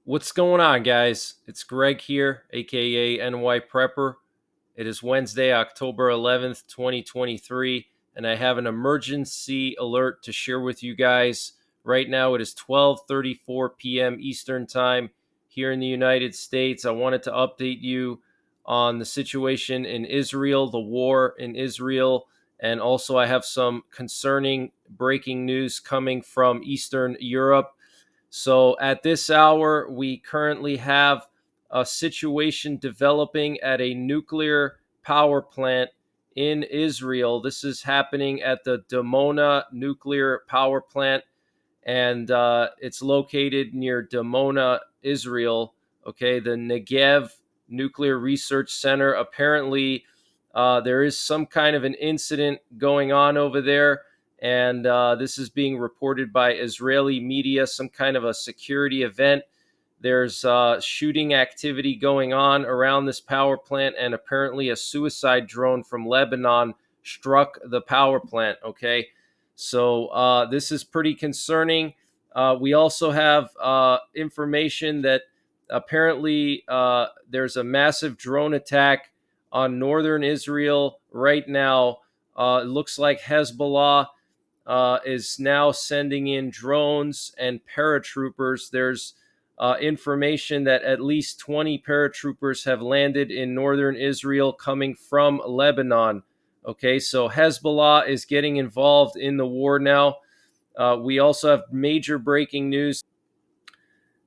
What's going on, guys? It's Greg here, aka NYPrepper. It is Wednesday, October 11th, 2023, and I have an emergency alert to share with you guys. Right now, it is 12:34 p.m. Eastern Time here in the United States. I wanted to update you on the situation in Israel, the war in Israel, and also I have some concerning breaking news coming from Eastern Europe. So at this hour, we currently have a situation developing at a nuclear power plant in Israel. This is happening at the Dimona nuclear power plant, and it's located near Dimona, Israel. Okay, the Negev Nuclear Research Center. Apparently, there is some kind of an incident going on over there, and this is being reported by Israeli media, some kind of a security event. There's shooting activity going on around this power plant, and apparently a suicide drone from Lebanon struck the power plant. Okay, so this is pretty concerning. We also have information that apparently there's a massive drone attack on northern Israel right now. It looks like Hezbollah is now sending in drones and paratroopers. There's information that at least 20 paratroopers have landed in northern Israel coming from Lebanon. Okay, so Hezbollah is getting involved in the war now. We also have major breaking news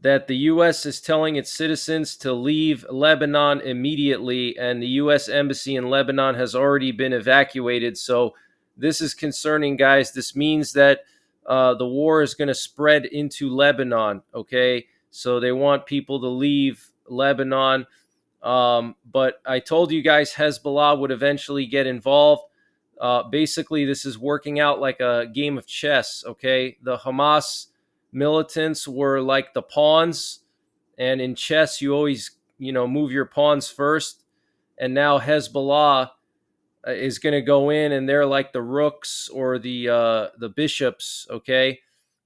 that the U.S. is telling its citizens to leave Lebanon immediately, and the U.S. embassy in Lebanon has already been evacuated. So this is concerning, guys. This means that the war is going to spread into Lebanon. Okay, so they want people to leave Lebanon. But I told you guys Hezbollah would eventually get involved. Basically, this is working out like a game of chess. Okay, the Hamas militants were like the pawns, and in chess you always move your pawns first, and now Hezbollah is going to go in, and they're like the rooks or the bishops. Okay,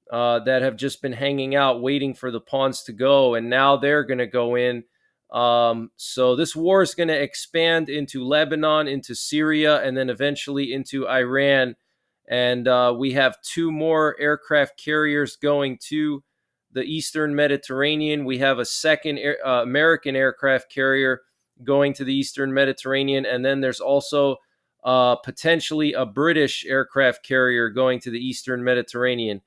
that have just been hanging out waiting for the pawns to go, and now they're going to go in. So this war is going to expand into Lebanon, into Syria, and then eventually into Iran. And we have two more aircraft carriers going to the Eastern Mediterranean. We have a second American aircraft carrier going to the Eastern Mediterranean. And then there's also potentially a British aircraft carrier going to the Eastern Mediterranean.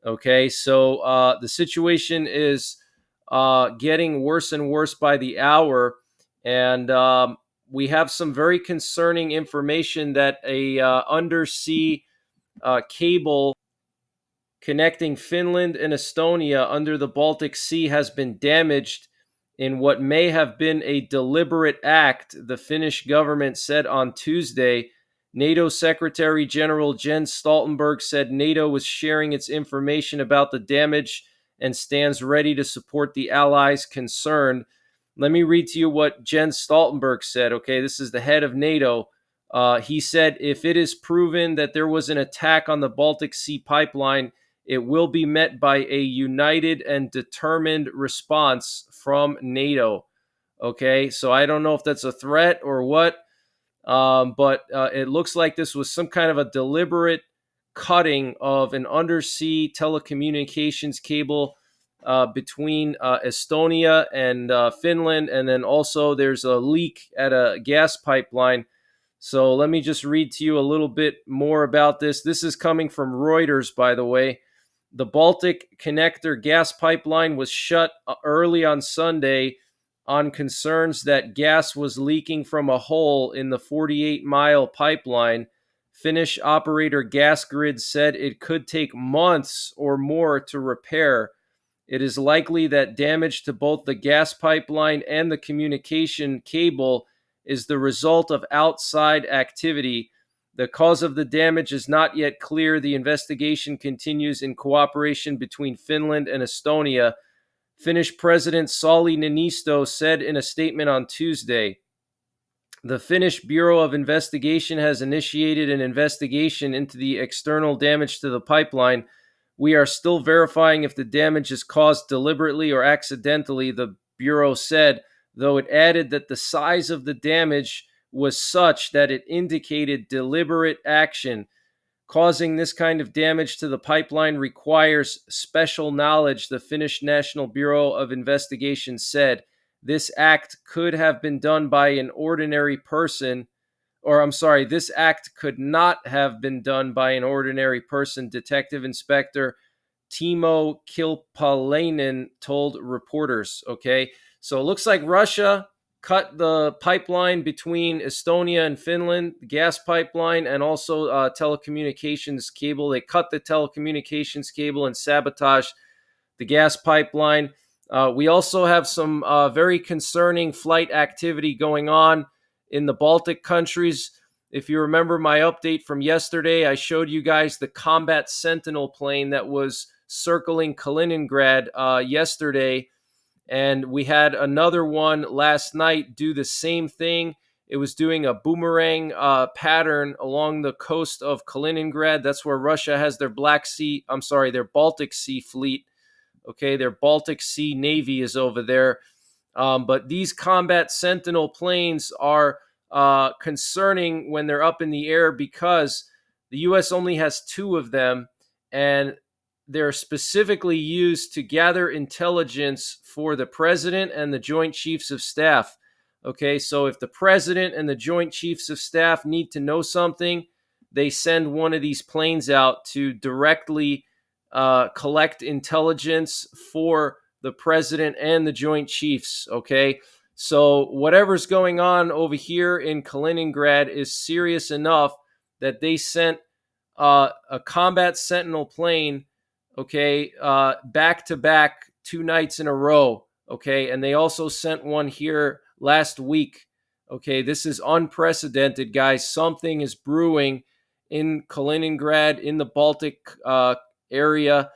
Okay, so the situation is getting worse and worse by the hour. And we have some very concerning information that a undersea cable connecting Finland and Estonia under the Baltic Sea has been damaged in what may have been a deliberate act, the Finnish government said on Tuesday. NATO Secretary General Jens Stoltenberg said NATO was sharing its information about the damage and stands ready to support the allies concerned. Let me read to you what Jens Stoltenberg said. Okay, this is the head of NATO. He said, if it is proven that there was an attack on the Baltic Sea pipeline, it will be met by a united and determined response from NATO. Okay, so I don't know if that's a threat or what, but it looks like this was some kind of a deliberate cutting of an undersea telecommunications cable between Estonia and Finland, and then also there's a leak at a gas pipeline. So let me just read to you a little bit more about this. This is coming from Reuters, by the way. The Baltic Connector gas pipeline was shut early on Sunday on concerns that gas was leaking from a hole in the 48-mile pipeline. Finnish operator Gasgrid said it could take months or more to repair. It is likely that damage to both the gas pipeline and the communication cable is the result of outside activity. The cause of the damage is not yet clear. The investigation continues in cooperation between Finland and Estonia. Finnish President Sauli Niinisto said in a statement on Tuesday. The Finnish Bureau of Investigation has initiated an investigation into the external damage to the pipeline, We are still verifying if the damage is caused deliberately or accidentally, the Bureau said, though it added that the size of the damage was such that it indicated deliberate action. Causing this kind of damage to the pipeline requires special knowledge, the Finnish National Bureau of Investigation said. This act could have been done by an ordinary person, or I'm sorry, this act could not have been done by an ordinary person, Detective Inspector Timo Kilpalainen told reporters. Okay, so it looks like Russia cut the pipeline between Estonia and Finland, the gas pipeline, and also telecommunications cable. They cut the telecommunications cable and sabotaged the gas pipeline. We also have some very concerning flight activity going on in the Baltic countries. If you remember my update from yesterday, I showed you guys the Combat Sentinel plane that was circling Kaliningrad yesterday. And we had another one last night do the same thing. It was doing a boomerang pattern along the coast of Kaliningrad. That's where Russia has their their Baltic Sea fleet. Okay, their Baltic Sea Navy is over there. But these Combat Sentinel planes are concerning when they're up in the air because the U.S. only has two of them, and they're specifically used to gather intelligence for the president and the Joint Chiefs of Staff. Okay, so if the president and the Joint Chiefs of Staff need to know something, they send one of these planes out to directly collect intelligence for the president and the Joint Chiefs. Okay, so whatever's going on over here in Kaliningrad is serious enough that they sent a Combat Sentinel plane, okay, back to back 2 nights in a row, okay, and they also sent one here last week. Okay, this is unprecedented, guys. Something is brewing in Kaliningrad, in the Baltic area,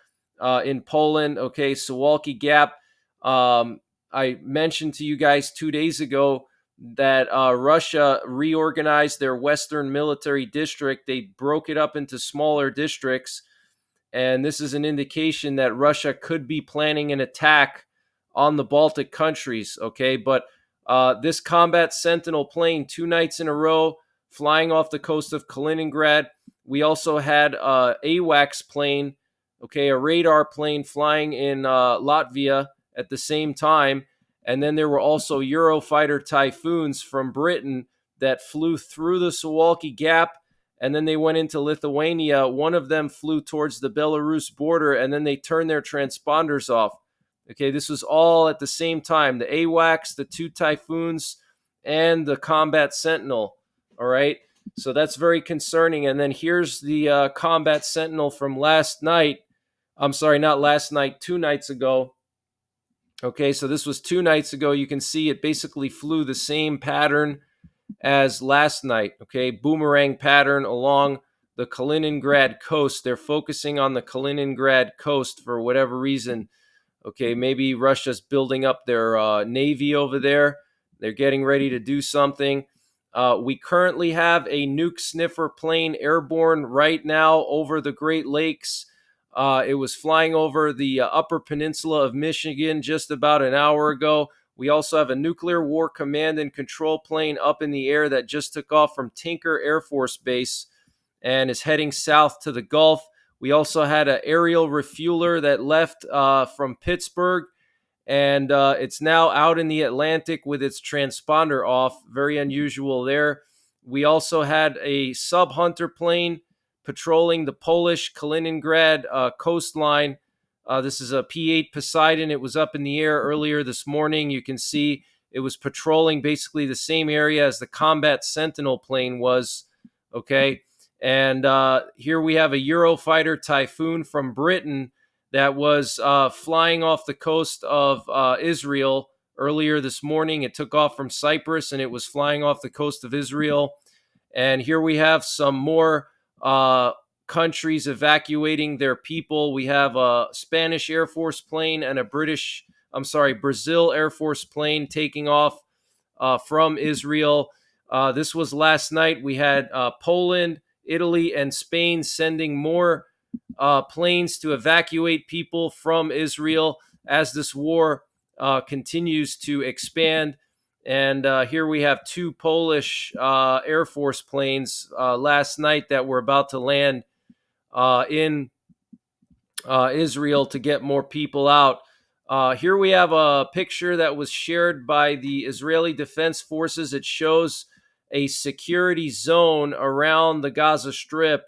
in Poland. Okay, Suwalki Gap. I mentioned to you guys 2 days ago that Russia reorganized their Western military district. They broke it up into smaller districts. And this is an indication that Russia could be planning an attack on the Baltic countries. Okay, but this Combat Sentinel plane 2 nights in a row flying off the coast of Kaliningrad. We also had AWACS plane, okay, a radar plane flying in Latvia at the same time. And then there were also Eurofighter Typhoons from Britain that flew through the Suwalki Gap, and then they went into Lithuania. One of them flew towards the Belarus border, and then they turned their transponders off. Okay, this was all at the same time. The AWACS, the two Typhoons, and the Combat Sentinel. All right, so that's very concerning. And then here's the Combat Sentinel from last night. I'm sorry, not last night, 2 nights ago. Okay, so this was 2 nights ago. You can see it basically flew the same pattern as last night. Okay, boomerang pattern along the Kaliningrad coast. They're focusing on the Kaliningrad coast for whatever reason. Okay, maybe Russia's building up their navy over there. They're getting ready to do something. We currently have a nuke sniffer plane airborne right now over the Great Lakes. It was flying over the upper peninsula of Michigan just about an hour ago. We also have a nuclear war command and control plane up in the air that just took off from Tinker Air Force Base and is heading south to the Gulf. We also had an aerial refueler that left from Pittsburgh, and it's now out in the Atlantic with its transponder off. Very unusual there. We also had a sub-hunter plane patrolling the Polish Kaliningrad coastline. This is a P-8 Poseidon. It was up in the air earlier this morning. You can see it was patrolling basically the same area as the Combat Sentinel plane was. Okay, and here we have a Eurofighter Typhoon from Britain that was flying off the coast of Israel earlier this morning. It took off from Cyprus and it was flying off the coast of Israel. And here we have some more countries evacuating their people. We have a Spanish Air Force plane and a Brazil Air Force plane taking off from Israel. This was last night. We had Poland, Italy, and Spain sending more planes to evacuate people from Israel as this war continues to expand. And here we have two Polish Air Force planes last night that were about to land in Israel to get more people out. Here we have a picture that was shared by the Israeli Defense Forces. It shows a security zone around the Gaza Strip.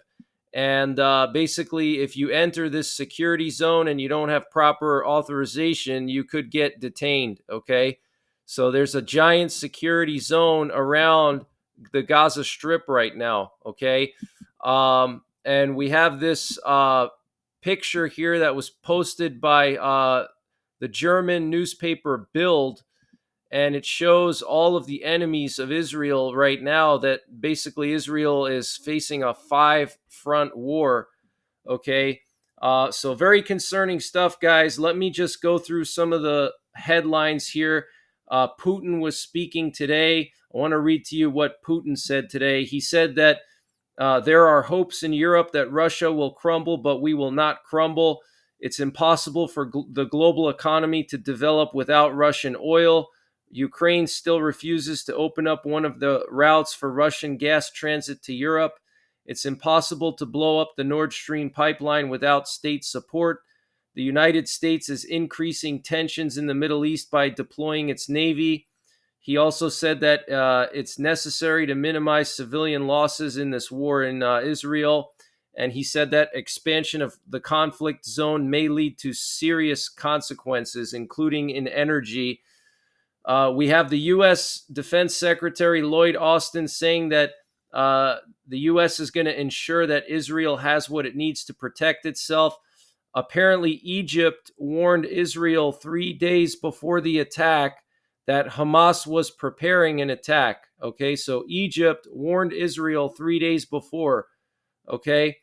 And basically, if you enter this security zone and you don't have proper authorization, you could get detained. Okay. So there's a giant security zone around the Gaza Strip right now. Okay. And we have this picture here that was posted by the German newspaper Bild, and it shows all of the enemies of Israel right now, that basically Israel is facing a 5-front war. Okay. So very concerning stuff, guys. Let me just go through some of the headlines here. Putin was speaking today. I want to read to you what Putin said today. He said that there are hopes in Europe that Russia will crumble, but we will not crumble. It's impossible for the global economy to develop without Russian oil. Ukraine still refuses to open up one of the routes for Russian gas transit to Europe. It's impossible to blow up the Nord Stream pipeline without state support. The United States is increasing tensions in the Middle East by deploying its navy. He also said that it's necessary to minimize civilian losses in this war in Israel. And he said that expansion of the conflict zone may lead to serious consequences, including in energy. We have the U.S. Defense Secretary Lloyd Austin saying that the U.S. is going to ensure that Israel has what it needs to protect itself. Apparently, Egypt warned Israel 3 days before the attack that Hamas was preparing an attack. Okay, so Egypt warned Israel 3 days before. Okay,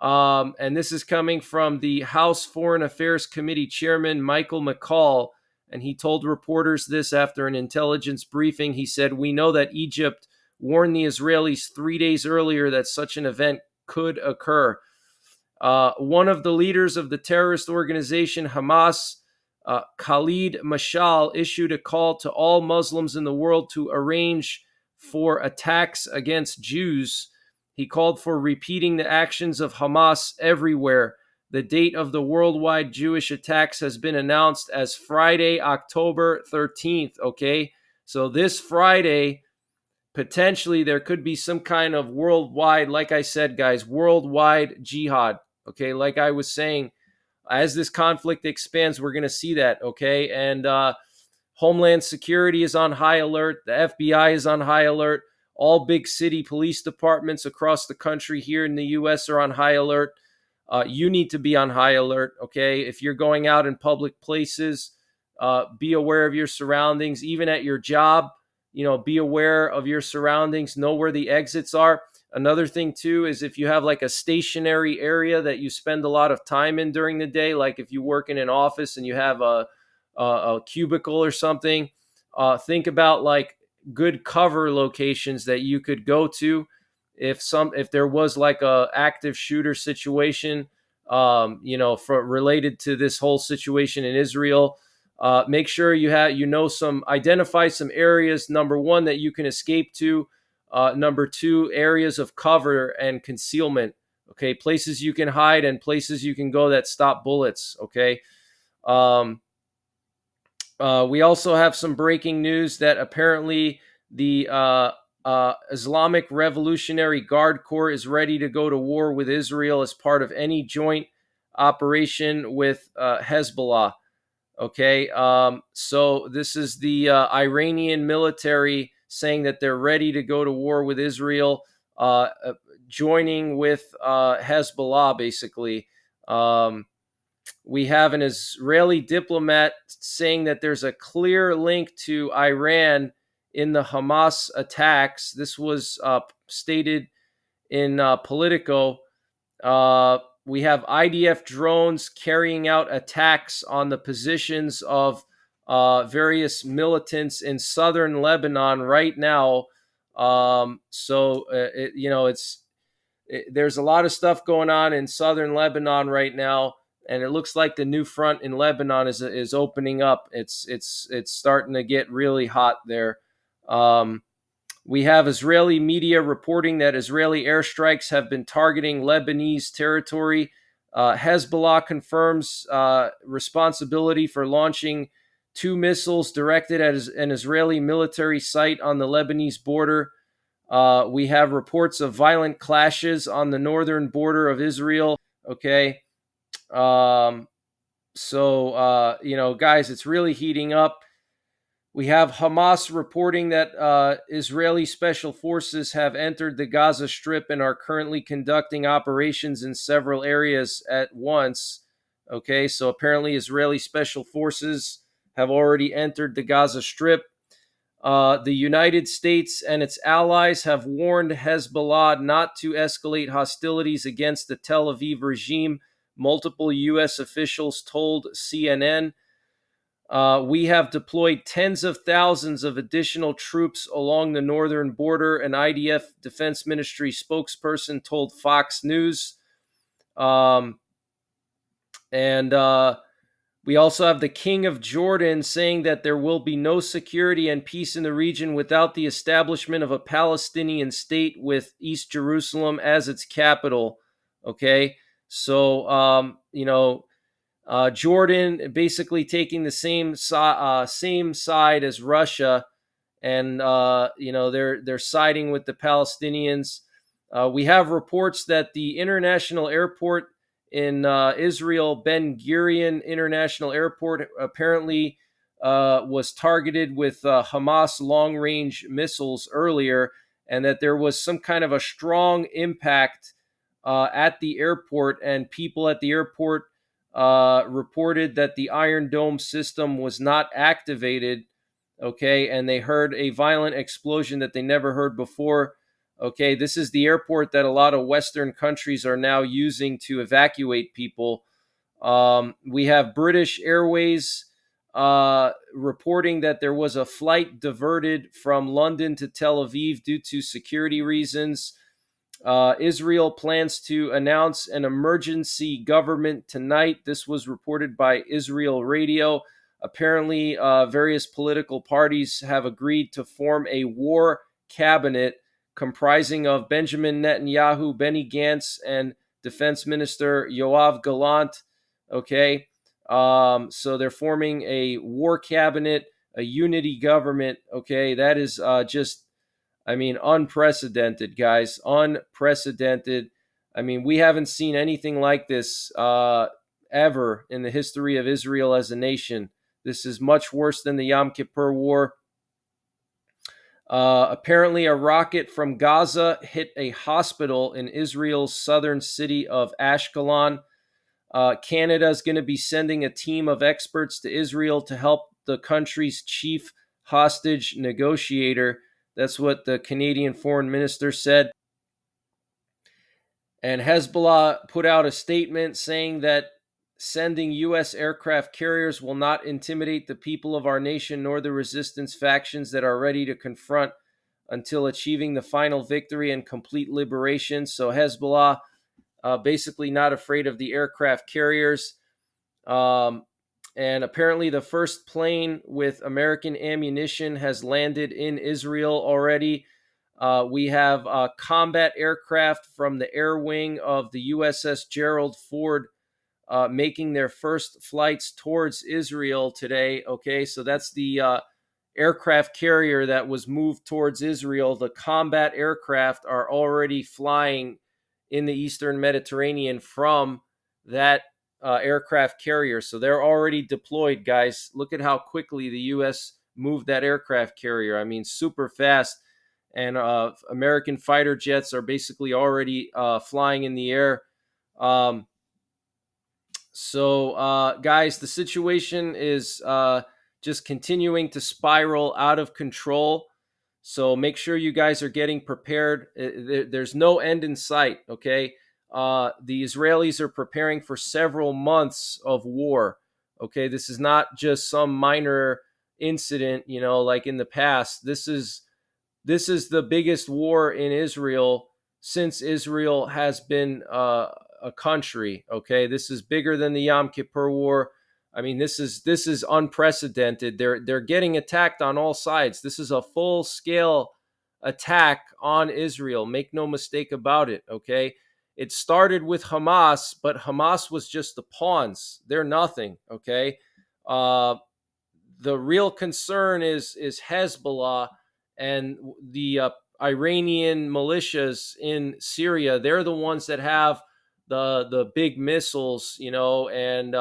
and this is coming from the House Foreign Affairs Committee Chairman Michael McCall, and he told reporters this after an intelligence briefing. He said, "We know that Egypt warned the Israelis 3 days earlier that such an event could occur." One of the leaders of the terrorist organization Hamas, Khalid Mashal, issued a call to all Muslims in the world to arrange for attacks against Jews. He called for repeating the actions of Hamas everywhere. The date of the worldwide Jewish attacks has been announced as Friday, October 13th. Okay, so this Friday, potentially there could be some kind of worldwide, like I said, guys, worldwide jihad. Okay, like I was saying, as this conflict expands, we're going to see that. Okay, and Homeland Security is on high alert. The FBI is on high alert. All big city police departments across the country here in the U.S. are on high alert. You need to be on high alert. Okay, if you're going out in public places, be aware of your surroundings. Even at your job, be aware of your surroundings. Know where the exits are. Another thing too is if you have like a stationary area that you spend a lot of time in during the day, like if you work in an office and you have a cubicle or something, think about like good cover locations that you could go to if there was like a active shooter situation, for related to this whole situation in Israel. Make sure identify some areas. Number one, that you can escape to. Number two, areas of cover and concealment. Okay, places you can hide and places you can go that stop bullets. Okay. We also have some breaking news that apparently the Islamic Revolutionary Guard Corps is ready to go to war with Israel as part of any joint operation with Hezbollah. Okay, so this is the Iranian military saying that they're ready to go to war with Israel, joining with Hezbollah, basically. We have an Israeli diplomat saying that there's a clear link to Iran in the Hamas attacks. This was stated in Politico. We have IDF drones carrying out attacks on the positions of various militants in southern Lebanon right now. It's there's a lot of stuff going on in southern Lebanon right now, and it looks like the new front in Lebanon is opening up. It's starting to get really hot there. We have Israeli media reporting that Israeli airstrikes have been targeting Lebanese territory. Hezbollah confirms responsibility for launching 2 missiles directed at an Israeli military site on the Lebanese border. We have reports of violent clashes on the northern border of Israel. Okay. Guys, it's really heating up. We have Hamas reporting that Israeli special forces have entered the Gaza Strip and are currently conducting operations in several areas at once. Okay, so apparently Israeli special forces have already entered the Gaza Strip. The United States and its allies have warned Hezbollah not to escalate hostilities against the Tel Aviv regime, multiple U.S. officials told CNN. We have deployed tens of thousands of additional troops along the northern border, an IDF Defense Ministry spokesperson told Fox News. We also have the King of Jordan saying that there will be no security and peace in the region without the establishment of a Palestinian state with East Jerusalem as its capital. Okay, so Jordan basically taking the same side as Russia, and they're siding with the Palestinians. We have reports that the international airport in Israel, Ben Gurion International Airport, apparently was targeted with Hamas long-range missiles earlier, and that there was some kind of a strong impact at the airport, and people at the airport reported that the Iron Dome system was not activated. Okay, and they heard a violent explosion that they never heard before. Okay, this is the airport that a lot of Western countries are now using to evacuate people. We have British Airways reporting that there was a flight diverted from London to Tel Aviv due to security reasons. Israel plans to announce an emergency government tonight. This was reported by Israel Radio. Apparently, various political parties have agreed to form a war cabinet comprising of Benjamin Netanyahu, Benny Gantz, and Defense Minister Yoav Gallant. Okay, so they're forming a war cabinet, a unity government. Okay, that is unprecedented, guys. Unprecedented. We haven't seen anything like this ever in the history of Israel as a nation. This is much worse than the Yom Kippur War. Apparently, a rocket from Gaza hit a hospital in Israel's southern city of Ashkelon. Canada is going to be sending a team of experts to Israel to help the country's chief hostage negotiator. That's what the Canadian foreign minister said. And Hezbollah put out a statement saying that sending U.S. aircraft carriers will not intimidate the people of our nation nor the resistance factions that are ready to confront until achieving the final victory and complete liberation. So Hezbollah basically not afraid of the aircraft carriers. And apparently the first plane with American ammunition has landed in Israel already. We have combat aircraft from the air wing of the USS Gerald Ford making their first flights towards Israel today. Okay, so that's the aircraft carrier that was moved towards Israel. The combat aircraft are already flying in the Eastern Mediterranean from that aircraft carrier. So they're already deployed, guys. Look at how quickly the U.S. moved that aircraft carrier. Super fast. And American fighter jets are basically already flying in the air. Guys, the situation is just continuing to spiral out of control. So make sure you guys are getting prepared. There's no end in sight, okay? The Israelis are preparing for several months of war, okay? This is not just some minor incident, like in the past. This is the biggest war in Israel since Israel has been a country. Okay, this is bigger than the Yom Kippur War. I mean, this is unprecedented. They're getting attacked on all sides. This is a full scale attack on Israel. Make no mistake about it. Okay, it started with Hamas, but Hamas was just the pawns. They're nothing. Okay, uh, the real concern is Hezbollah and the Iranian militias in Syria. They're the ones that have the big missiles, and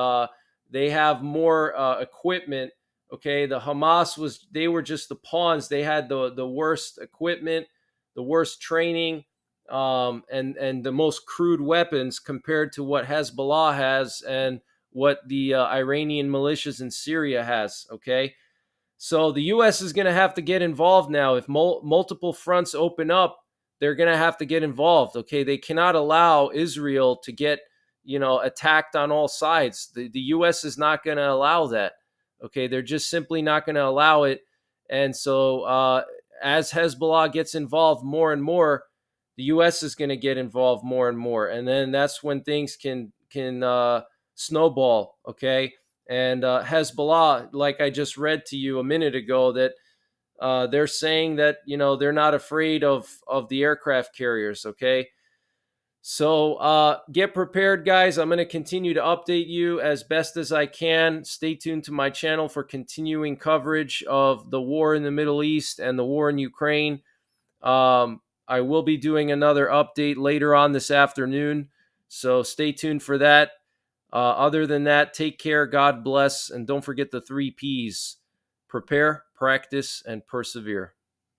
they have more equipment. Okay, the Hamas they were just the pawns. They had the worst equipment, the worst training, and the most crude weapons compared to what Hezbollah has and what the Iranian militias in Syria has. Okay, so the U.S. is going to have to get involved now. If multiple fronts open up, they're going to have to get involved. Okay, they cannot allow Israel to get attacked on all sides. The U.S. is not going to allow that. Okay, they're just simply not going to allow it. And so as Hezbollah gets involved more and more, the U.S. is going to get involved more and more, and then that's when things can snowball. Okay, and Hezbollah, like I just read to you a minute ago, that they're saying that they're not afraid of the aircraft carriers. Okay, so get prepared, guys. I'm going to continue to update you as best as I can. Stay tuned to my channel for continuing coverage of the war in the Middle East and the war in Ukraine. I will be doing another update later on this afternoon, so stay tuned for that. Other than that, take care, God bless, and don't forget the 3 Ps: prepare, practice, and persevere.